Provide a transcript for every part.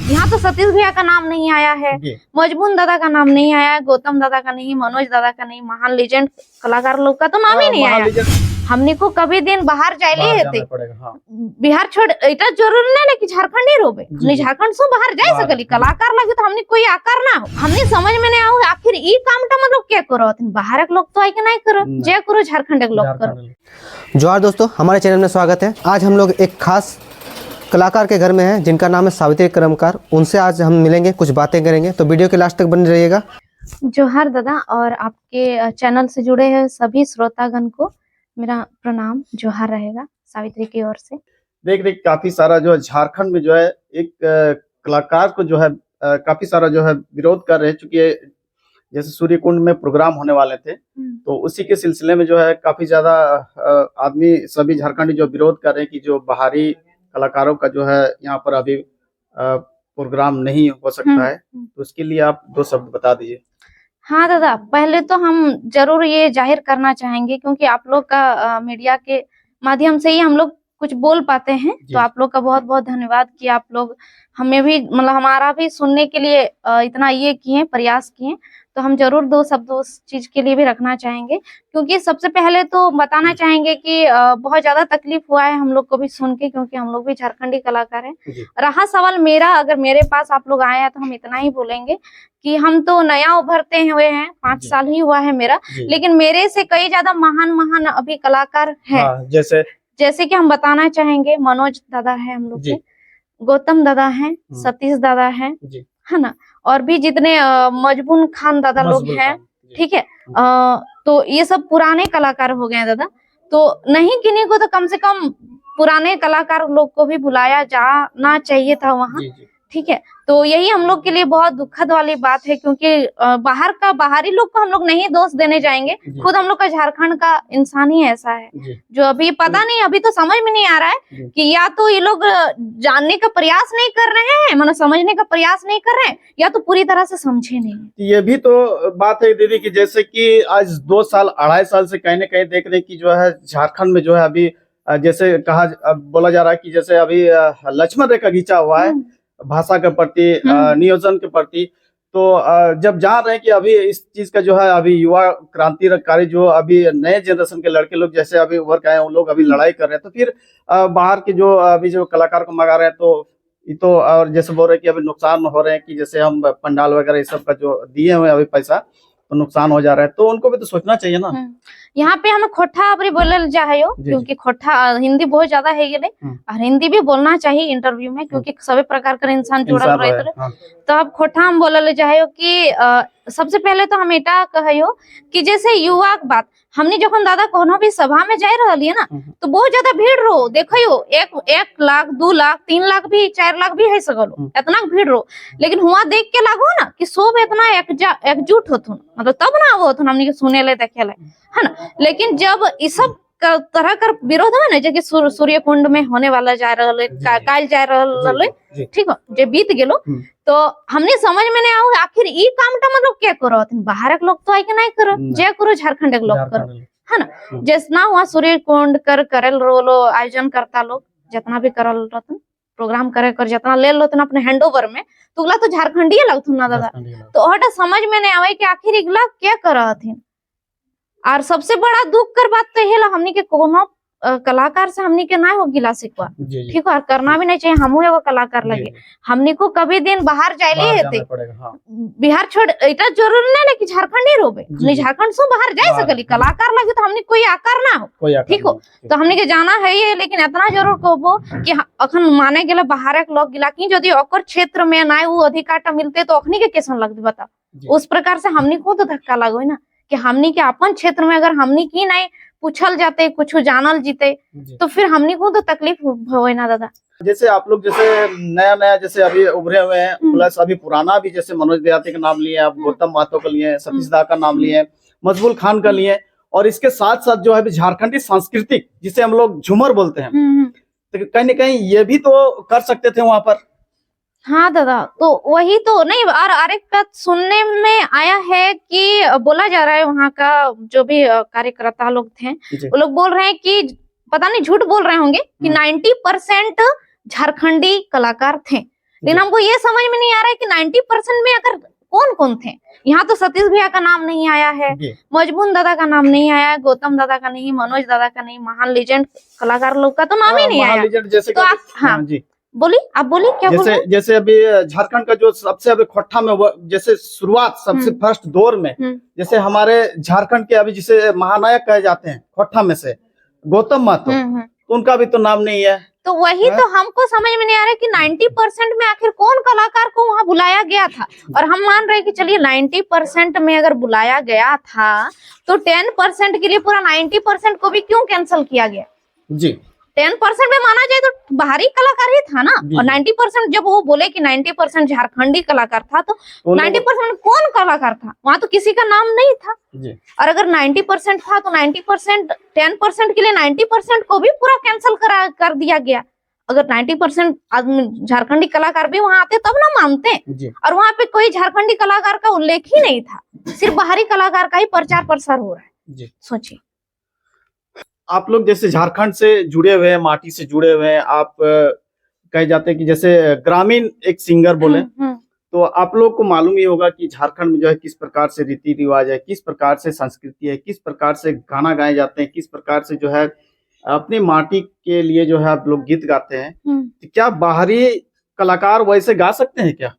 यहाँ तो सतीश भैया का नाम नहीं आया है, मजबून दादा का नाम नहीं आया, गौतम दादा का नहीं, मनोज दादा का नहीं, महान लेजेंड कलाकार लोग का तो नाम ही नहीं आया। हमने को कभी दिन बाहर जाए थे, बिहार छोड़ इतना जरूरी नहीं कि झारखंड ही रोबे, हमने झारखंड से बाहर जा सकली कलाकार लगे तो हमने कोई आकार ना हो। हमने समझ में नहीं आओ आखिर ई काम टा मतलब क्या करो, बाहर के लोग तो आई के नहीं करो, जे करो झारखंड के लोग करो। जोहार दोस्तों, हमारे चैनल में स्वागत है। आज हम लोग एक खास कलाकार के घर में हैं जिनका नाम है सावित्री कर्मकार। उनसे आज हम मिलेंगे, कुछ बातें करेंगे, तो वीडियो के लास्ट तक बने रहिएगा। जोहार दादा और आपके चैनल से जुड़े हैं सभी श्रोतागण को मेरा प्रणाम जोहार रहेगा सावित्री की ओर से। देख काफी सारा जो है झारखंड में जो है एक कलाकार को जो है काफी सारा जो है विरोध कर रहे हैं, चूंकि जैसे सूर्य कुंड में प्रोग्राम होने वाले थे तो उसी के सिलसिले में जो है काफी ज्यादा आदमी सभी झारखंडी जो विरोध कर रहे हैं कि जो बाहरी कलाकारों का जो है यहाँ पर अभी प्रोग्राम नहीं हो सकता है, तो उसके लिए आप दो शब्द बता दीजिए। हाँ दादा, पहले तो हम जरूर ये जाहिर करना चाहेंगे क्योंकि आप लोग का मीडिया के माध्यम से ही हम लोग कुछ बोल पाते हैं, तो आप लोग का बहुत बहुत धन्यवाद कि आप लोग हमें भी मतलब हमारा भी सुनने के लिए इतना ये किए, प्रयास किए। तो हम जरूर दो शब्द उस चीज के लिए भी रखना चाहेंगे क्योंकि सबसे पहले तो बताना चाहेंगे कि बहुत ज्यादा तकलीफ हुआ है हम लोग को भी सुन के, क्योंकि हम लोग भी झारखंडी कलाकार हैं। रहा सवाल मेरा, अगर मेरे पास आप लोग आए हैं तो हम इतना ही बोलेंगे कि हम तो नया उभरते हुए हैं, 5 साल ही हुआ है मेरा, लेकिन मेरे से कई ज्यादा महान अभी कलाकार है। जैसे कि हम बताना चाहेंगे मनोज दादा है हम लोग के, गौतम दादा है, सतीश दादा है ना, और भी जितने मजबून खान दादा लोग हैं, ठीक है। तो ये सब पुराने कलाकार हो गए दादा, तो नहीं किन्हीं को तो कम से कम पुराने कलाकार लोग को भी बुलाया जाना चाहिए था वहाँ, ठीक है। तो यही हम लोग के लिए बहुत दुखद वाली बात है क्योंकि बाहरी लोग को हम लोग नहीं दोष देने जाएंगे, खुद हम लोग का झारखंड का इंसान ही ऐसा है जो अभी पता नहीं, अभी तो समझ में नहीं आ रहा है कि या तो ये लोग जानने का प्रयास नहीं कर रहे हैं, मतलब समझने का प्रयास नहीं कर रहे हैं, या तो पूरी तरह से समझे नहीं। ये भी तो बात है दीदी की जैसे कि आज 2 साल 2.5 साल से कहीं न कहीं देख रहे की जो है झारखंड में जो है अभी जैसे बोला जा रहा है कि जैसे अभी लक्ष्मण रेखा खींचा हुआ है भाषा के प्रति, नियोजन के प्रति। तो जब जान रहे हैं कि अभी इस चीज का जो है अभी युवा क्रांतिकारी जो अभी नए जनरेशन के लड़के लोग जैसे अभी उभर के आए उन लोग अभी लड़ाई कर रहे हैं, तो फिर बाहर के जो अभी जो कलाकार को मंगा रहे हैं तो ये तो और जैसे बोल रहे हैं कि अभी नुकसान हो रहे हैं कि जैसे हम पंडाल वगैरह ये सब का जो दिए हुए अभी पैसा तो नुकसान हो जा रहा है, तो उनको भी तो सोचना चाहिए ना। यहाँ पे हम खोठा अभी बोले जाओ क्योंकि खोठा हिंदी बहुत ज्यादा है ये और हिंदी भी बोलना चाहिए इंटरव्यू में क्योंकि सभी प्रकार का इंसान जुड़ल रहे। तो अब खोठा हम बोले जाओ कि सबसे पहले तो हम एटा कहो कि जैसे युवा के बात हमने जब दादा कोनो भी सभा में जा रही है ना तो बहुत ज्यादा भीड़ रो, देखो 1 लाख 2 लाख 3 लाख भी 4 लाख भी है सकलो, इतना भीड़ रो, लेकिन हुआ देख के लागो ना कि सब इतना एकजुट होथुन, मतलब तब ना वो होथुन हमने सुने ले देखे ले, है ना। लेकिन जब इस सब तरह का विरोध है ना, जैसे सूर्य कुंड में होने वाला जा रहा काल जा रहा, ठीक है, जो बीत गेलो, तो हमने समझ में नहीं आओ आखिर ई काम टा मतलब क्या करो, बाहर के लोग तो आई के नहीं करो, जे करो झारखंड के लोग करो, है ना। जैसना हुआ सूर्य कुंड करल रोलो आयोजन करता लोग जितना भी करल रहतन प्रोग्राम करे कर जितना ले लो अपने हैंड ओवर में, तो उगला तो झारखंडी लगथुन ना दादा। तो हटा समझ में नहीं आवे कि आखिर इगला क्या कर हथिन। और सबसे बड़ा दुख कर बात तो है हमनी के कोनो कलाकार से हमनी के ना हो गिला शिकवा, ठीक है, और करना भी नहीं चाहिए। हमू एगो कलाकार लगे, हमनी को कभी दिन बाहर जाए थे, बिहार छोड़ इतना जरूरी नहीं कि झारखंड ही रोबे, झारखंड से बाहर जा सकली कलाकार लगे तो हमनी कोई आकार ना हो, ठीक हो। तो हमनी के जाना है ये, लेकिन इतना जरूर कहबो कि अखन माने गेले बाहर के लोग गिला कि यदि ओकर क्षेत्र में ना वो अधिकार मिलते तो अखनी के कैसन लगते बता। उस प्रकार से हमनी को तो धक्का लगो ना कि हमनी के अपन क्षेत्र में अगर हमनी की नहीं पूछल जाते कुछ जानल जीते तो फिर हमनी को तो तकलीफ हो ना दादा। जैसे आप लोग जैसे नया जैसे अभी उभरे हुए हैं, प्लस अभी पुराना भी जैसे मनोज देहाती का नाम लिए, आप गौतम महतो का लिए, सतीश दा का नाम लिए, मजबूल खान का लिए, और इसके साथ साथ जो है झारखंडी सांस्कृतिक जिसे हम लोग झूमर बोलते हैं, तो कहीं न कहीं ये भी तो कर सकते थे वहाँ पर। हाँ दादा, तो वही तो नहीं, और आरेख बात सुनने में आया है कि बोला जा रहा है वहाँ का जो भी कार्यकर्ता लोग थे वो लोग बोल रहे हैं कि पता नहीं झूठ बोल रहे होंगे कि 90% झारखंडी कलाकार थे, लेकिन हमको ये समझ में नहीं आ रहा है कि 90% में अगर कौन कौन थे। यहाँ तो सतीश भैया का नाम नहीं आया है, मजबून दादा का नाम नहीं आया है, गौतम दादा का नहीं, मनोज दादा का नहीं, महान लेजेंड कलाकार लोग का तो नाम ही नहीं आया। जैसे तो आप हाँ जी बोलिए, आप बोलिए क्या बोल रहे हैं? जैसे अभी झारखंड का जो सबसे अभी खोट्टा में जैसे शुरुआत सबसे फर्स्ट दौर में जैसे हमारे झारखंड के अभी जिसे महानायक कहे जाते हैं खोट्टा में से गौतम महतो, तो उनका भी तो नाम नहीं है। तो वही तो हमको समझ में नहीं आ रहा है कि 90% में आखिर कौन कलाकार को वहां बुलाया गया था। और हम मान रहे हैं कि चलिए 90% में अगर बुलाया गया था तो 10% के लिए पूरा 90% को भी क्यों कैंसिल किया गया? जी 10% में माना जाए तो बाहरी कलाकार ही था ना। और 90% जब वो बोले कि 90% झारखंडी कलाकार था तो 90% कौन कलाकार था? वहां तो किसी का नाम नहीं था जी। और अगर 90% था तो 90% 10% के लिए 90% को भी पूरा कैंसिल कर दिया गया। अगर 90% आदमी झारखंडी कलाकार भी वहां आते तब ना मानते। और वहां पे कोई झारखंडी कलाकार का उल्लेख ही नहीं था, सिर्फ बाहरी कलाकार का ही प्रचार प्रसार हो रहा है। सोचिए आप लोग जैसे झारखंड से जुड़े हुए हैं, माटी से जुड़े हुए हैं, आप कहे जाते हैं कि जैसे ग्रामीण एक सिंगर बोले, तो आप लोग को मालूम ही होगा कि झारखंड में जो है किस प्रकार से रीति रिवाज है, किस प्रकार से संस्कृति है, किस प्रकार से गाना गाए जाते हैं, किस प्रकार से जो है अपनी माटी के लिए जो है आप लोग गीत गाते हैं। तो क्या बाहरी कलाकार वैसे गा सकते हैं क्या?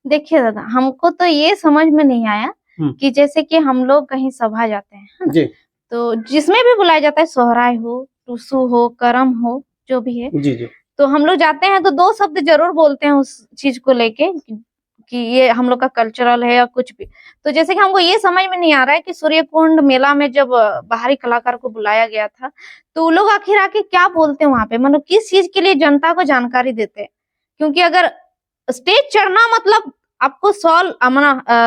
देखिए दादा, हमको तो ये समझ में नहीं आया कि जैसे कि हम लोग कहीं सभा जाते हैं जी, तो जिसमें भी बुलाया जाता है, सोहराय हो, टूसू हो, करम हो, जो भी है जी जी, तो हम लोग जाते हैं तो 2 शब्द जरूर बोलते हैं उस चीज को लेके कि ये हम लोग का कल्चरल है या कुछ भी। तो जैसे कि हमको ये समझ में नहीं आ रहा है कि सूर्यकुंड मेला में जब बाहरी कलाकार को बुलाया गया था तो वो लोग आखिर आके क्या बोलते हैं वहां पे, मतलब किस चीज के लिए जनता को जानकारी देते हैं? क्योंकि अगर स्टेज चढ़ना मतलब आपको 100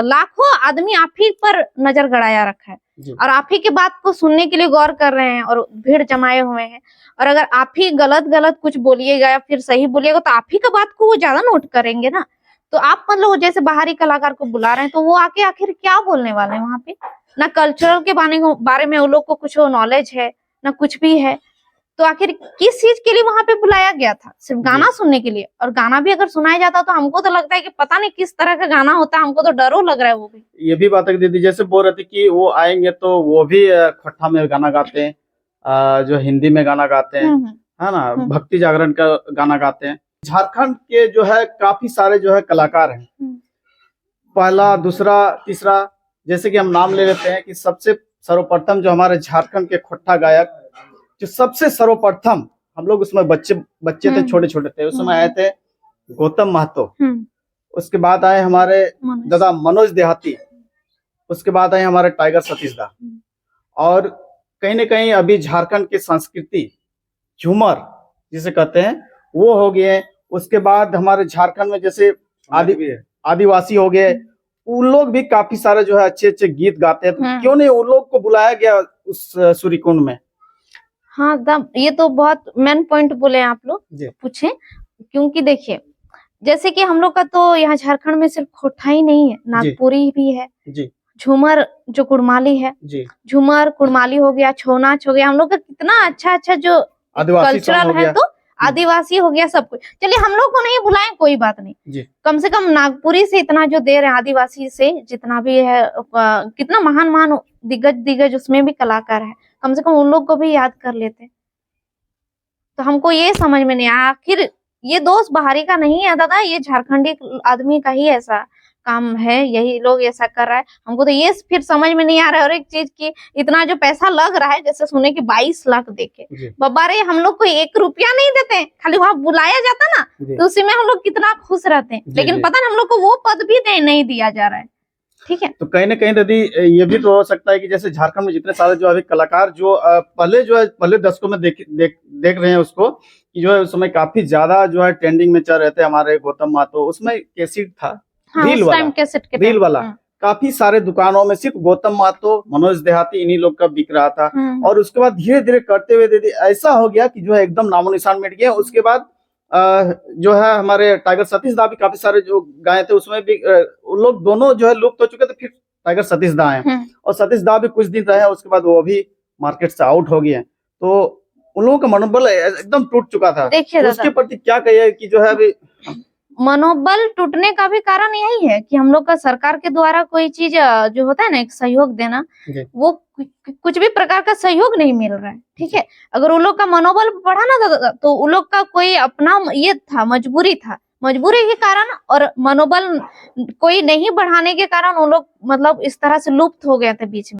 लाखों आदमी आप ही पर नजर गड़ाया रखा है और आप ही की बात को सुनने के लिए गौर कर रहे हैं और भीड़ जमाए हुए हैं। और अगर आप ही गलत कुछ बोलिएगा या फिर सही बोलिएगा तो आप ही का बात को वो ज्यादा नोट करेंगे ना। तो आप मतलब जैसे बाहरी कलाकार को बुला रहे हैं तो वो आके आखिर क्या बोलने वाले हैं वहां पे? ना कल्चरल के बारे में वो लोग को कुछ नॉलेज है ना कुछ भी है। तो आखिर किस चीज के लिए वहां पे बुलाया गया था? सिर्फ गाना सुनने के लिए? और गाना भी अगर सुनाया जाता तो हमको तो लगता है कि पता नहीं किस तरह का गाना होता है, हमको तो डरो लग रहा है। वो भी ये भी बात है दीदी, जैसे बोल रहे थे कि वो आएंगे तो वो भी खट्टा में गाना गाते हैं, जो हिंदी में गाना गाते हैं, है ना, भक्ति जागरण का गाना गाते हैं। झारखंड के जो है काफी सारे जो है कलाकार हैं, पहला, दूसरा, तीसरा, जैसे कि हम नाम ले लेते हैं कि सबसे सर्वप्रथम जो हमारे झारखंड के खोट्टा गायक जो सबसे सर्वप्रथम, हम लोग उसमें बच्चे थे, छोटे छोटे थे उस समय आए थे, गौतम महतो। उसके बाद आए हमारे दादा मनोज देहाती, उसके बाद आए हमारे टाइगर सतीश दा। और कहीं न कहीं अभी झारखंड की संस्कृति झूमर जिसे कहते हैं वो हो गए। उसके बाद हमारे झारखंड में जैसे आदिवासी हो गए, उन लोग भी काफी सारे जो है अच्छे अच्छे गीत गाते हैं। क्यों नहीं उन लोग को बुलाया गया उस सूर्यकुंड में? हाँ, ये तो बहुत मेन पॉइंट बोले आप लोग पूछे। क्योंकि देखिए जैसे कि हम लोग का तो यहाँ झारखंड में सिर्फ खोटा ही नहीं है, नागपुरी भी है, झूमर जो कुड़माली है, झूमर कुड़माली हो गया, छौ नाच हो गया। हम लोग का कितना अच्छा जो कल्चरल है, तो आदिवासी हो गया, सब कुछ। चलिए हम लोग को नहीं बुलाएं कोई बात नहीं, कम से कम नागपुरी से इतना जो दे रहे हैं, आदिवासी से जितना भी है, कितना महान दिग्गज उसमें भी कलाकार है, कम से कम उन लोग को भी याद कर लेते। तो हमको ये समझ में नहीं आया, आखिर ये दोष बाहरी का नहीं है दादा, ये झारखंडी आदमी का ही ऐसा काम है, यही लोग ऐसा कर रहा है। हमको तो ये फिर समझ में नहीं आ रहा है। और एक चीज की इतना जो पैसा लग रहा है, जैसे सुने कि 22 लाख देके, बाबा रे हम लोग को 1 रुपया नहीं देते, खाली वहां बुलाया जाता ना तो उसी में हम लोग कितना खुश रहते हैं। लेकिन पता नहीं हम लोग को वो पद भी नहीं दिया जा रहा है। ठीक है, तो कहीं ना कहीं दादी ये भी तो हो सकता है कि जैसे झारखंड में जितने सारे जो अभी कलाकार जो पहले दशकों में देख रहे हैं उसको, कि जो है उस समय काफी ज्यादा जो है ट्रेंडिंग में चल रहे थे हमारे गौतम महतो। उसमें कैसेट था, रील वाला काफी सारे दुकानों में सिर्फ गौतम महतो, मनोज देहाती, इन्हीं लोग का बिक रहा था। और उसके बाद धीरे धीरे करते हुए दीदी ऐसा हो गया कि जो है एकदम नामो निशान मिट गया। उसके बाद जो है हमारे टाइगर सतीश दा भी काफी सारे जो गाए थे, उसमें भी उन लोग दोनों जो है लुप्त हो चुके थे। फिर टाइगर सतीश दा आए और सतीश दा भी कुछ दिन रहे, उसके बाद वो भी मार्केट से आउट हो गए। तो उन लोगों का मनोबल एकदम टूट चुका था। उसके प्रति क्या कहिए कि जो है अभी मनोबल टूटने का भी कारण यही है कि हम लोग का सरकार के द्वारा कोई चीज जो होता है ना, एक सहयोग देना, जी। वो कुछ भी प्रकार का सहयोग नहीं मिल रहा है। ठीक है, अगर उन लोग का मनोबल बढ़ाना था तो उन लोग का कोई अपना ये था, मजबूरी के कारण, और मनोबल कोई नहीं बढ़ाने के कारण उन लोग मतलब इस तरह से लुप्त हो गए थे बीच में।